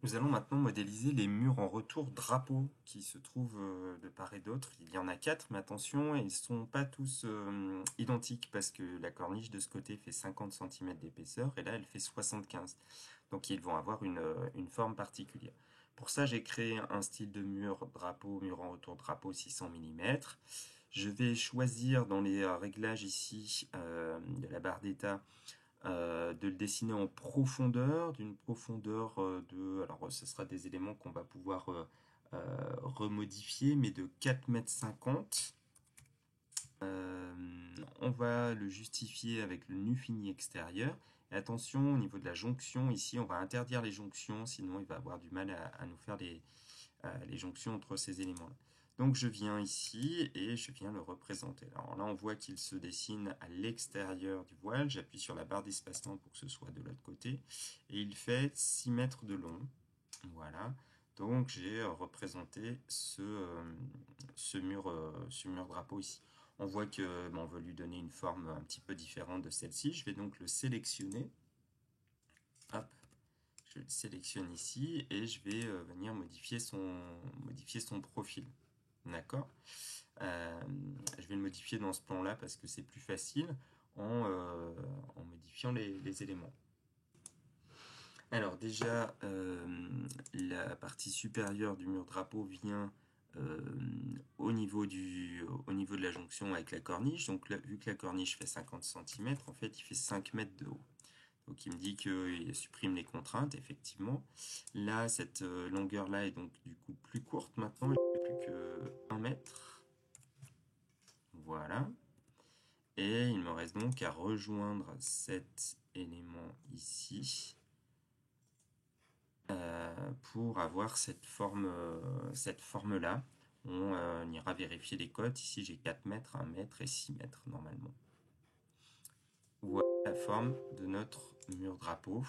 Nous allons maintenant modéliser les murs en retour drapeau qui se trouvent de part et d'autre. Il y en a quatre, mais attention, ils ne sont pas tous identiques parce que la corniche de ce côté fait 50 cm d'épaisseur et là elle fait 75. Donc ils vont avoir une forme particulière. Pour ça, j'ai créé un style de mur drapeau, mur en retour drapeau 600 mm. Je vais choisir dans les réglages ici de la barre d'état de le dessiner en profondeur, d'une profondeur de... Alors, ce sera des éléments qu'on va pouvoir remodifier, mais de 4,50 m. On va le justifier avec le nu fini extérieur. Et attention, au niveau de la jonction, ici, on va interdire les jonctions, sinon il va avoir du mal à nous faire les jonctions entre ces éléments-là. Donc je viens ici et je viens le représenter. Alors là, on voit qu'il se dessine à l'extérieur du voile. J'appuie sur la barre d'espacement pour que ce soit de l'autre côté. Et il fait 6 mètres de long. Voilà. Donc j'ai représenté ce mur drapeau ici. On voit que on veut lui donner une forme un petit peu différente de celle-ci. Je vais donc le sélectionner. Hop, je le sélectionne ici et je vais venir modifier son profil. D'accord. Je vais le modifier dans ce plan-là parce que c'est plus facile en modifiant les éléments. Alors déjà, la partie supérieure du mur drapeau vient au niveau de la jonction avec la corniche. Donc là, vu que la corniche fait 50 cm, en fait, il fait 5 mètres de haut. Donc il me dit qu'il supprime les contraintes, effectivement. Là, cette longueur-là est donc du coup plus courte maintenant. Il ne fait plus que 1 mètre. Voilà. Et il me reste donc à rejoindre cet élément ici pour avoir cette forme-là. On ira vérifier les cotes. Ici, j'ai 4 mètres, 1 mètre et 6 mètres normalement. Voilà la forme de notre mur drapeau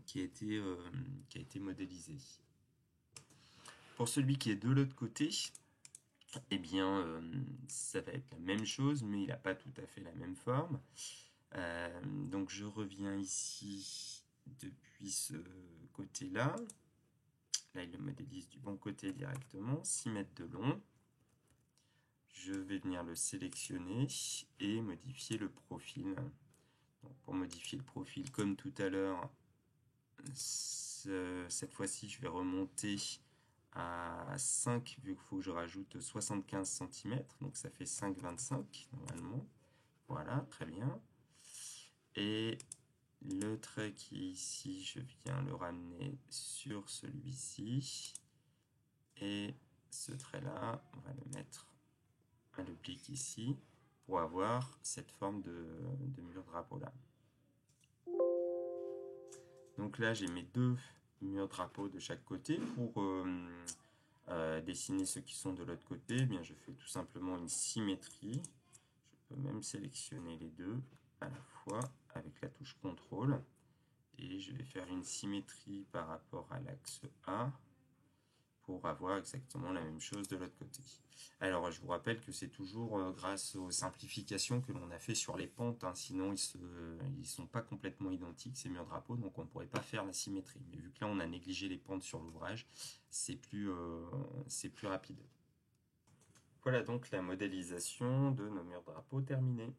qui a été modélisé. Pour celui qui est de l'autre côté, eh bien, ça va être la même chose, mais il n'a pas tout à fait la même forme. Donc je reviens ici depuis ce côté-là. Là, il le modélise du bon côté directement, 6 mètres de long. Je vais venir le sélectionner et modifier le profil. Donc, pour modifier le profil, comme tout à l'heure, cette fois-ci, je vais remonter à 5, vu qu'il faut que je rajoute 75 cm. Donc ça fait 5,25 normalement. Voilà, très bien. Et le trait qui est ici, je viens le ramener sur celui-ci. Et ce trait-là, on va le mettre à l'oblique ici pour avoir cette forme de mur drapeau là. Donc là, j'ai mes deux murs drapeaux de chaque côté. Pour dessiner ceux qui sont de l'autre côté, eh bien, je fais tout simplement une symétrie. Je peux même sélectionner les deux à la fois avec la touche CTRL. Et je vais faire une symétrie par rapport à l'axe A pour avoir exactement la même chose de l'autre côté. Alors, je vous rappelle que c'est toujours grâce aux simplifications que l'on a fait sur les pentes, hein, sinon ils sont pas complètement identiques, ces murs drapeaux, donc on ne pourrait pas faire la symétrie. Mais vu que là, on a négligé les pentes sur l'ouvrage, c'est plus rapide. Voilà donc la modélisation de nos murs drapeaux terminés.